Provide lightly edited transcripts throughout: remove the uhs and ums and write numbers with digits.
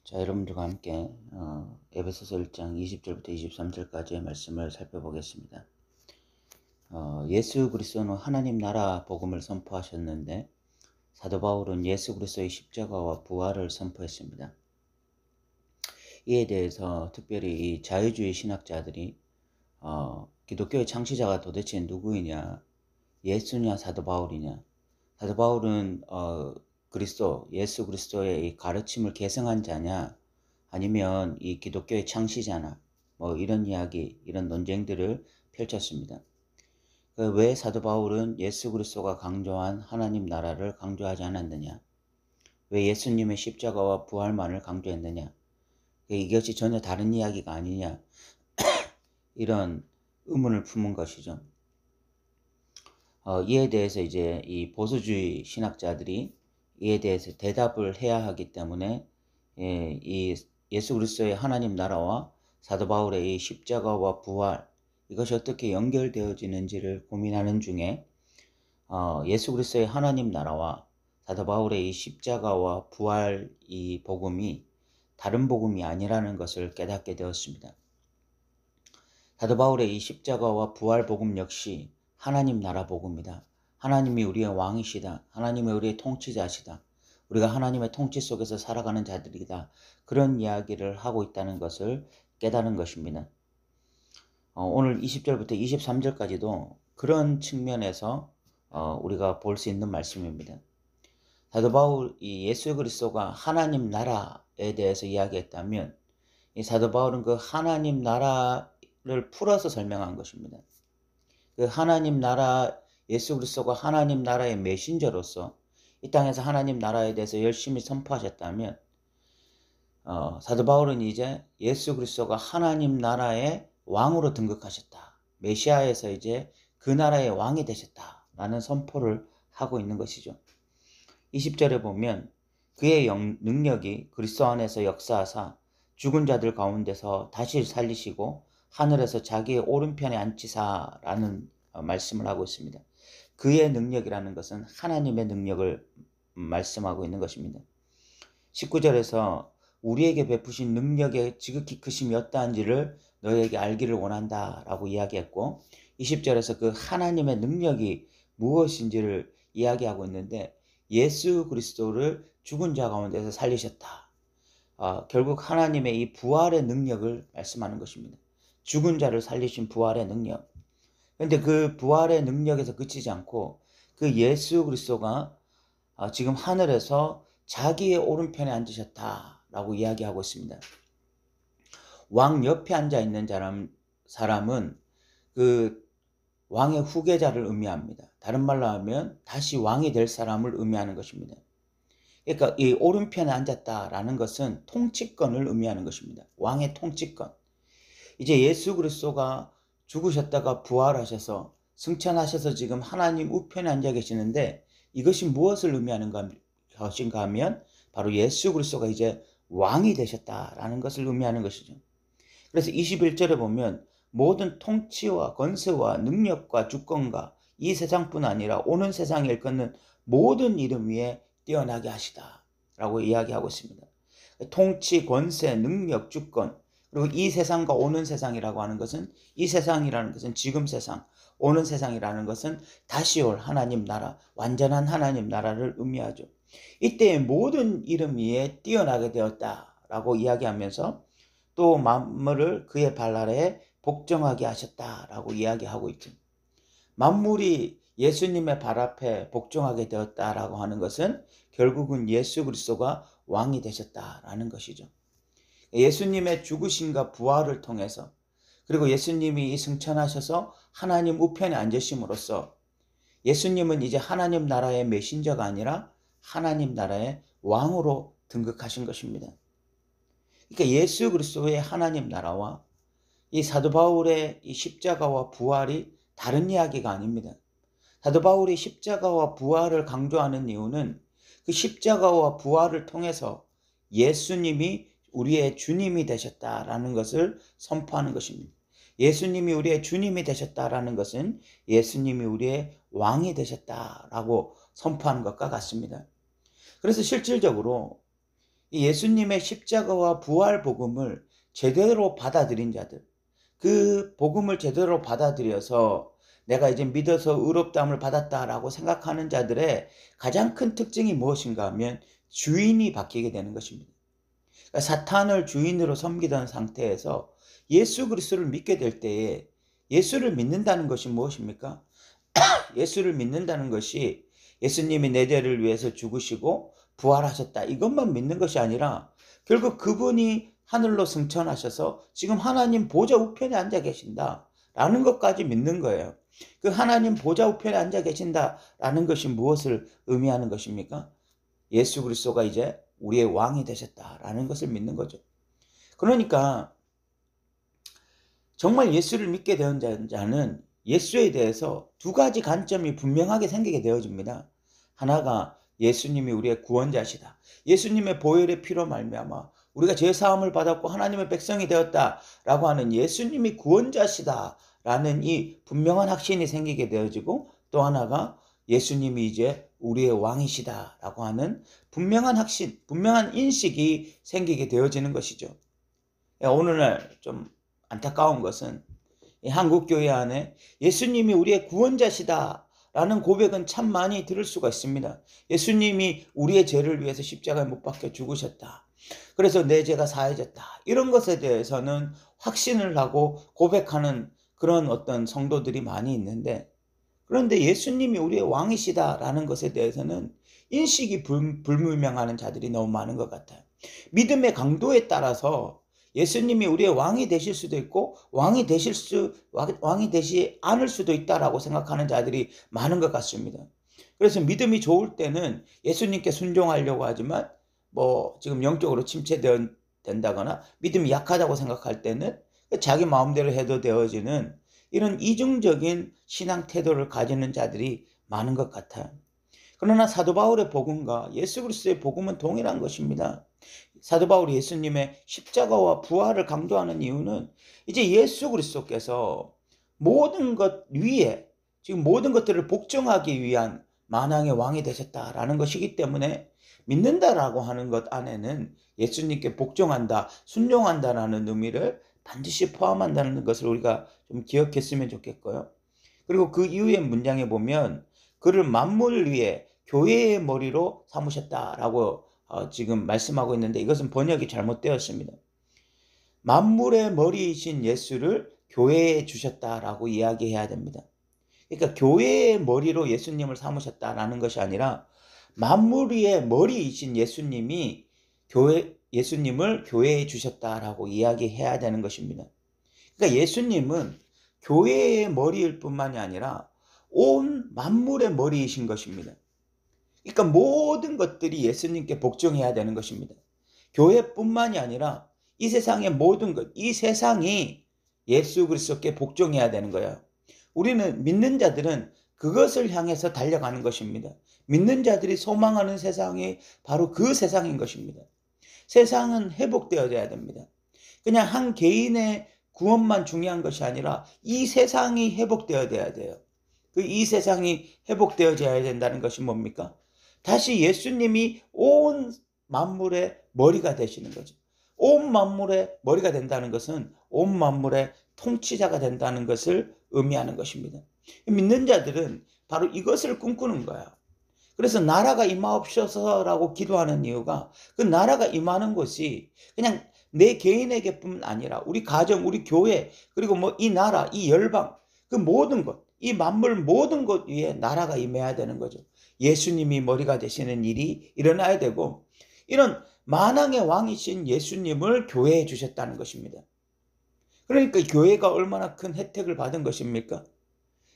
자, 여러분들과 함께 에베소서 1장 20절부터 23절까지의 말씀을 살펴보겠습니다. 예수 그리스도는 하나님 나라 복음을 선포하셨는데 사도 바울은 예수 그리스도의 십자가와 부활을 선포했습니다. 이에 대해서 특별히 이 자유주의 신학자들이 기독교의 창시자가 도대체 누구이냐, 예수냐 사도 바울이냐, 사도 바울은 예수 그리스도의 이 가르침을 계승한 자냐, 아니면 이 기독교의 창시자나, 이런 이야기, 이런 논쟁들을 펼쳤습니다. 왜 사도 바울은 예수 그리스도가 강조한 하나님 나라를 강조하지 않았느냐? 왜 예수님의 십자가와 부활만을 강조했느냐? 이것이 전혀 다른 이야기가 아니냐? 이런 의문을 품은 것이죠. 이에 대해서 이제 이 보수주의 신학자들이 이에 대해서 대답을 해야 하기 때문에 이 예수 그리스도의 하나님 나라와 사도 바울의 이 십자가와 부활, 이것이 어떻게 연결되어지는지를 고민하는 중에 예수 그리스도의 하나님 나라와 사도 바울의 이 십자가와 부활 이 복음이 다른 복음이 아니라는 것을 깨닫게 되었습니다. 사도 바울의 이 십자가와 부활 복음 역시 하나님 나라 복음이다. 하나님이 우리의 왕이시다. 하나님이 우리의 통치자시다. 우리가 하나님의 통치 속에서 살아가는 자들이다. 그런 이야기를 하고 있다는 것을 깨달은 것입니다. 오늘 20절부터 23절까지도 그런 측면에서 우리가 볼 수 있는 말씀입니다. 사도 바울이 예수 그리스도가 하나님 나라에 대해서 이야기했다면 이 사도 바울은 그 하나님 나라를 풀어서 설명한 것입니다. 그 하나님 나라, 예수 그리스도가 하나님 나라의 메신저로서 이 땅에서 하나님 나라에 대해서 열심히 선포하셨다면 사도 바울은 이제 예수 그리스도가 하나님 나라의 왕으로 등극하셨다. 메시아에서 이제 그 나라의 왕이 되셨다라는 선포를 하고 있는 것이죠. 20절에 보면 그의 능력이 그리스도 안에서 역사하사 죽은 자들 가운데서 다시 살리시고 하늘에서 자기의 오른편에 앉히사라는 말씀을 하고 있습니다. 그의 능력이라는 것은 하나님의 능력을 말씀하고 있는 것입니다. 19절에서 우리에게 베푸신 능력의 지극히 크심이 어떠한지를 너희에게 알기를 원한다 라고 이야기했고 20절에서 그 하나님의 능력이 무엇인지를 이야기하고 있는데 예수 그리스도를 죽은 자 가운데서 살리셨다. 결국 하나님의 이 부활의 능력을 말씀하는 것입니다. 죽은 자를 살리신 부활의 능력. 그런데 그 부활의 능력에서 그치지 않고 그 예수 그리스도가 지금 하늘에서 자기의 오른편에 앉으셨다라고 이야기하고 있습니다. 왕 옆에 앉아 있는 사람은 그 왕의 후계자를 의미합니다. 다른 말로 하면 다시 왕이 될 사람을 의미하는 것입니다. 그러니까 이 오른편에 앉았다라는 것은 통치권을 의미하는 것입니다. 왕의 통치권. 이제 예수 그리스도가 죽으셨다가 부활하셔서 승천하셔서 지금 하나님 우편에 앉아 계시는데 이것이 무엇을 의미하는 것인가 하면 바로 예수 그리스도가 이제 왕이 되셨다라는 것을 의미하는 것이죠. 그래서 21절에 보면 모든 통치와 권세와 능력과 주권과 이 세상뿐 아니라 오는 세상에 일컫는 모든 이름 위에 뛰어나게 하시다 라고 이야기하고 있습니다. 통치, 권세, 능력, 주권, 그리고 이 세상과 오는 세상이라고 하는 것은 이 세상이라는 것은 지금 세상, 오는 세상이라는 것은 다시 올 하나님 나라, 완전한 하나님 나라를 의미하죠. 이때 모든 이름 위에 뛰어나게 되었다라고 이야기하면서 또 만물을 그의 발 아래에 복종하게 하셨다라고 이야기하고 있죠. 만물이 예수님의 발 앞에 복종하게 되었다라고 하는 것은 결국은 예수 그리스도가 왕이 되셨다라는 것이죠. 예수님의 죽으심과 부활을 통해서 그리고 예수님이 승천하셔서 하나님 우편에 앉으심으로써 예수님은 이제 하나님 나라의 메신저가 아니라 하나님 나라의 왕으로 등극하신 것입니다. 그러니까 예수 그리스도의 하나님 나라와 이 사도 바울의 이 십자가와 부활이 다른 이야기가 아닙니다. 사도 바울이 십자가와 부활을 강조하는 이유는 그 십자가와 부활을 통해서 예수님이 우리의 주님이 되셨다라는 것을 선포하는 것입니다. 예수님이 우리의 주님이 되셨다라는 것은 예수님이 우리의 왕이 되셨다라고 선포하는 것과 같습니다. 그래서 실질적으로 이 예수님의 십자가와 부활 복음을 제대로 받아들인 자들, 그 복음을 제대로 받아들여서 내가 이제 믿어서 의롭다함을 받았다라고 생각하는 자들의 가장 큰 특징이 무엇인가 하면 주인이 바뀌게 되는 것입니다. 그러니까 사탄을 주인으로 섬기던 상태에서 예수 그리스도를 믿게 될 때에, 예수를 믿는다는 것이 무엇입니까? 예수를 믿는다는 것이 예수님이 내 죄를 위해서 죽으시고 부활하셨다, 이것만 믿는 것이 아니라 결국 그분이 하늘로 승천하셔서 지금 하나님 보좌 우편에 앉아 계신다라는 것까지 믿는 거예요. 그 하나님 보좌 우편에 앉아 계신다라는 것이 무엇을 의미하는 것입니까? 예수 그리스도가 이제 우리의 왕이 되셨다라는 것을 믿는 거죠. 그러니까 정말 예수를 믿게 된 자는 예수에 대해서 두 가지 관점이 분명하게 생기게 되어집니다. 하나가 예수님이 우리의 구원자시다. 예수님의 보혈의 피로 말미암아 우리가 죄사함을 받았고 하나님의 백성이 되었다라고 하는 예수님이 구원자시다라는 이 분명한 확신이 생기게 되어지고, 또 하나가 예수님이 이제 우리의 왕이시다라고 하는 분명한 확신, 분명한 인식이 생기게 되어지는 것이죠. 오늘날 좀 안타까운 것은 한국교회 안에 예수님이 우리의 구원자시다라는 고백은 참 많이 들을 수가 있습니다. 예수님이 우리의 죄를 위해서 십자가에 못 박혀 죽으셨다, 그래서 내 죄가 사해졌다, 이런 것에 대해서는 확신을 하고 고백하는 그런 어떤 성도들이 많이 있는데, 그런데 예수님이 우리의 왕이시다라는 것에 대해서는 인식이 불분명하는 자들이 너무 많은 것 같아요. 믿음의 강도에 따라서 예수님이 우리의 왕이 되실 수도 있고 왕이 되지 않을 수도 있다라고 생각하는 자들이 많은 것 같습니다. 그래서 믿음이 좋을 때는 예수님께 순종하려고 하지만 지금 영적으로 침체된다거나 믿음이 약하다고 생각할 때는 자기 마음대로 해도 되어지는 이런 이중적인 신앙 태도를 가지는 자들이 많은 것 같아요. 그러나 사도 바울의 복음과 예수 그리스도의 복음은 동일한 것입니다. 사도 바울이 예수님의 십자가와 부활을 강조하는 이유는 이제 예수 그리스도께서 모든 것 위에 지금 모든 것들을 복종하기 위한 만왕의 왕이 되셨다라는 것이기 때문에 믿는다라고 하는 것 안에는 예수님께 복종한다, 순종한다라는 의미를 반드시 포함한다는 것을 우리가 좀 기억했으면 좋겠고요. 그리고 그 이후의 문장에 보면 그를 만물 위에 교회의 머리로 삼으셨다라고 지금 말씀하고 있는데, 이것은 번역이 잘못되었습니다. 만물의 머리이신 예수를 교회에 주셨다라고 이야기해야 됩니다. 그러니까 교회의 머리로 예수님을 삼으셨다라는 것이 아니라 만물 위의 머리이신 예수님이 예수님을 교회에 주셨다라고 이야기해야 되는 것입니다. 그러니까 예수님은 교회의 머리일 뿐만이 아니라 온 만물의 머리이신 것입니다. 그러니까 모든 것들이 예수님께 복종해야 되는 것입니다. 교회뿐만이 아니라 이 세상의 모든 것, 이 세상이 예수 그리스도께 복종해야 되는 거예요. 우리는 믿는 자들은 그것을 향해서 달려가는 것입니다. 믿는 자들이 소망하는 세상이 바로 그 세상인 것입니다. 세상은 회복되어져야 됩니다. 그냥 한 개인의 구원만 중요한 것이 아니라 이 세상이 회복되어져야 돼요. 이 세상이 회복되어져야 된다는 것이 뭡니까? 다시 예수님이 온 만물의 머리가 되시는 거죠. 온 만물의 머리가 된다는 것은 온 만물의 통치자가 된다는 것을 의미하는 것입니다. 믿는 자들은 바로 이것을 꿈꾸는 거야. 그래서 나라가 임하옵소서라고 기도하는 이유가 그 나라가 임하는 것이 그냥 내 개인에게뿐 아니라 우리 가정, 우리 교회, 그리고 이 나라, 이 열방, 그 모든 것, 이 만물 모든 것 위에 나라가 임해야 되는 거죠. 예수님이 머리가 되시는 일이 일어나야 되고, 이런 만왕의 왕이신 예수님을 교회에 주셨다는 것입니다. 그러니까 교회가 얼마나 큰 혜택을 받은 것입니까?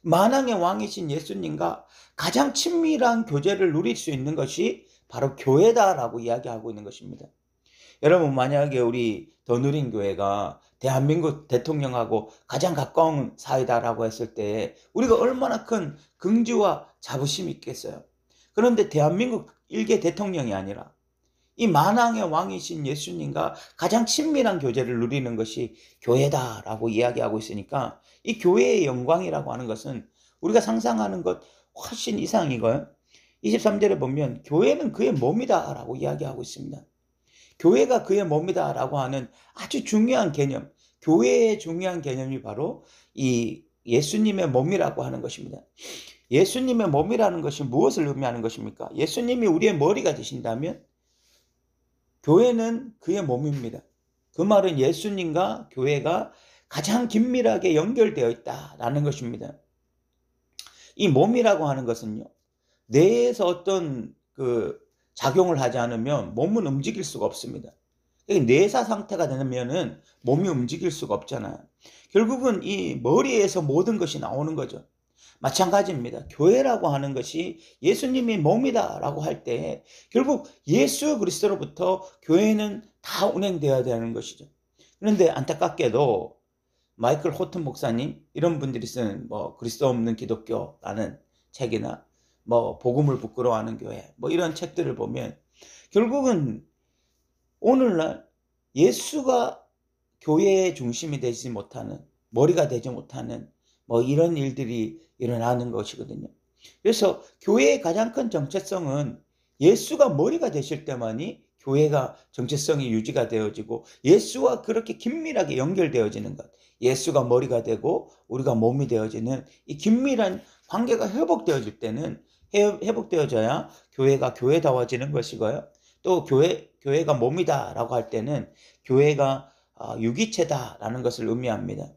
만왕의 왕이신 예수님과 가장 친밀한 교제를 누릴 수 있는 것이 바로 교회다라고 이야기하고 있는 것입니다. 여러분, 만약에 우리 더 누린 교회가 대한민국 대통령하고 가장 가까운 사이다라고 했을 때 우리가 얼마나 큰 긍지와 자부심이 있겠어요. 그런데 대한민국 일개 대통령이 아니라 이 만왕의 왕이신 예수님과 가장 친밀한 교제를 누리는 것이 교회다라고 이야기하고 있으니까, 이 교회의 영광이라고 하는 것은 우리가 상상하는 것 훨씬 이상이고요. 23절에 보면 교회는 그의 몸이다라고 이야기하고 있습니다. 교회가 그의 몸이다라고 하는 아주 중요한 개념, 교회의 중요한 개념이 바로 이 예수님의 몸이라고 하는 것입니다. 예수님의 몸이라는 것이 무엇을 의미하는 것입니까? 예수님이 우리의 머리가 되신다면 교회는 그의 몸입니다. 그 말은 예수님과 교회가 가장 긴밀하게 연결되어 있다라는 것입니다. 이 몸이라고 하는 것은요, 뇌에서 어떤 작용을 하지 않으면 몸은 움직일 수가 없습니다. 뇌사 상태가 되면은 몸이 움직일 수가 없잖아요. 결국은 이 머리에서 모든 것이 나오는 거죠. 마찬가지입니다. 교회라고 하는 것이 예수님이 몸이다라고 할 때 결국 예수 그리스도로부터 교회는 다 운행되어야 되는 것이죠. 그런데 안타깝게도 마이클 호튼 목사님 이런 분들이 쓰는 그리스도 없는 기독교라는 책이나 복음을 부끄러워하는 교회 이런 책들을 보면 결국은 오늘날 예수가 교회의 중심이 되지 못하는, 머리가 되지 못하는 이런 일들이 일어나는 것이거든요. 그래서 교회의 가장 큰 정체성은 예수가 머리가 되실 때만이 교회가 정체성이 유지가 되어지고 예수와 그렇게 긴밀하게 연결되어지는 것, 예수가 머리가 되고 우리가 몸이 되어지는 이 긴밀한 관계가 회복되어질 때는 회복되어져야 교회가 교회다워지는 것이고요. 또 교회가 몸이다라고 할 때는 교회가 유기체다라는 것을 의미합니다.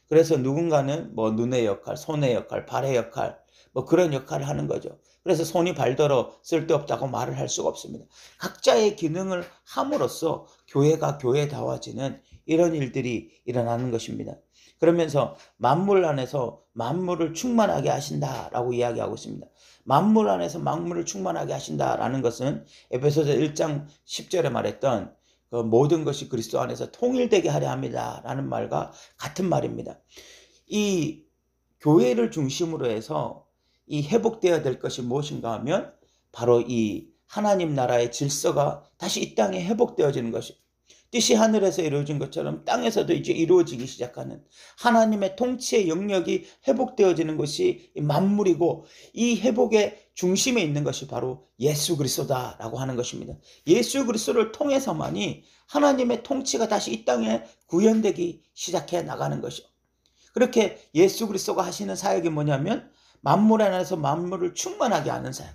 그래서 누군가는 눈의 역할, 손의 역할, 발의 역할 그런 역할을 하는 거죠. 그래서 손이 발더러 쓸데없다고 말을 할 수가 없습니다. 각자의 기능을 함으로써 교회가 교회다워지는 이런 일들이 일어나는 것입니다. 그러면서 만물 안에서 만물을 충만하게 하신다라고 이야기하고 있습니다. 만물 안에서 만물을 충만하게 하신다라는 것은 에베소서 1장 10절에 말했던 그 모든 것이 그리스도 안에서 통일되게 하려 합니다라는 말과 같은 말입니다. 이 교회를 중심으로 해서 이 회복되어야 될 것이 무엇인가 하면 바로 이 하나님 나라의 질서가 다시 이 땅에 회복되어지는 것이, 뜻이 하늘에서 이루어진 것처럼 땅에서도 이제 이루어지기 시작하는 하나님의 통치의 영역이 회복되어지는 것이 만물이고, 이 회복의 중심에 있는 것이 바로 예수 그리스도다라고 하는 것입니다. 예수 그리스도를 통해서만이 하나님의 통치가 다시 이 땅에 구현되기 시작해 나가는 것이죠. 그렇게 예수 그리스도가 하시는 사역이 뭐냐면 만물 안에서 만물을 충만하게 하는 사역.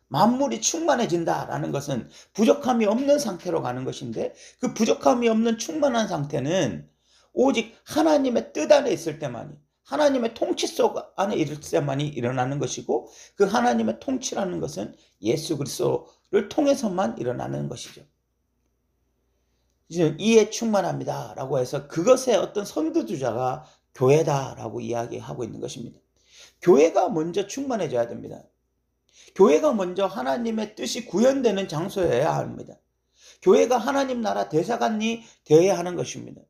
만물이 충만해진다라는 것은 부족함이 없는 상태로 가는 것인데, 그 부족함이 없는 충만한 상태는 오직 하나님의 뜻 안에 있을 때만이, 하나님의 통치 속 안에 있을 때만이 일어나는 것이고, 그 하나님의 통치라는 것은 예수 그리스도를 통해서만 일어나는 것이죠. 이에 충만합니다 라고 해서 그것의 어떤 선두주자가 교회다라고 이야기하고 있는 것입니다. 교회가 먼저 충만해져야 됩니다. 교회가 먼저 하나님의 뜻이 구현되는 장소여야 합니다. 교회가 하나님 나라 대사관이 되어야 하는 것입니다.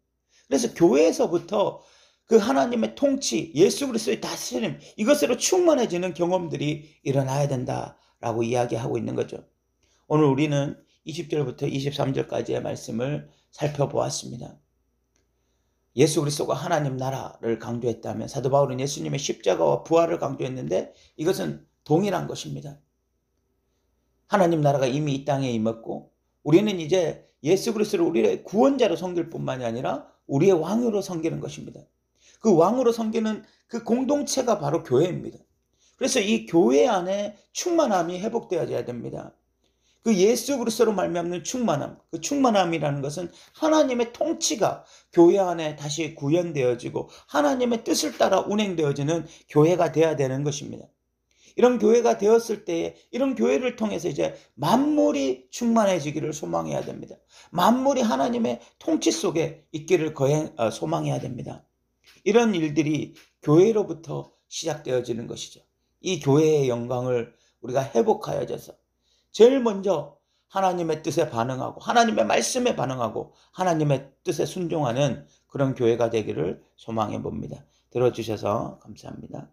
그래서 교회에서부터 그 하나님의 통치, 예수 그리스도의 다스림, 이것으로 충만해지는 경험들이 일어나야 된다라고 이야기하고 있는 거죠. 오늘 우리는 20절부터 23절까지의 말씀을 살펴보았습니다. 예수 그리스도가 하나님 나라를 강조했다면 사도 바울은 예수님의 십자가와 부활을 강조했는데 이것은 동일한 것입니다. 하나님 나라가 이미 이 땅에 임했고 우리는 이제 예수 그리스도를 우리의 구원자로 섬길 뿐만이 아니라 우리의 왕으로 섬기는 것입니다. 그 왕으로 섬기는 그 공동체가 바로 교회입니다. 그래서 이 교회 안에 충만함이 회복되어져야 됩니다. 그 예수 그리스도로 말미암는 충만함, 그 충만함이라는 것은 하나님의 통치가 교회 안에 다시 구현되어지고 하나님의 뜻을 따라 운행되어지는 교회가 되어야 되는 것입니다. 이런 교회가 되었을 때에 이런 교회를 통해서 이제 만물이 충만해지기를 소망해야 됩니다. 만물이 하나님의 통치 속에 있기를 소망해야 됩니다. 이런 일들이 교회로부터 시작되어지는 것이죠. 이 교회의 영광을 우리가 회복하여져서 제일 먼저 하나님의 뜻에 반응하고 하나님의 말씀에 반응하고 하나님의 뜻에 순종하는 그런 교회가 되기를 소망해 봅니다. 들어주셔서 감사합니다.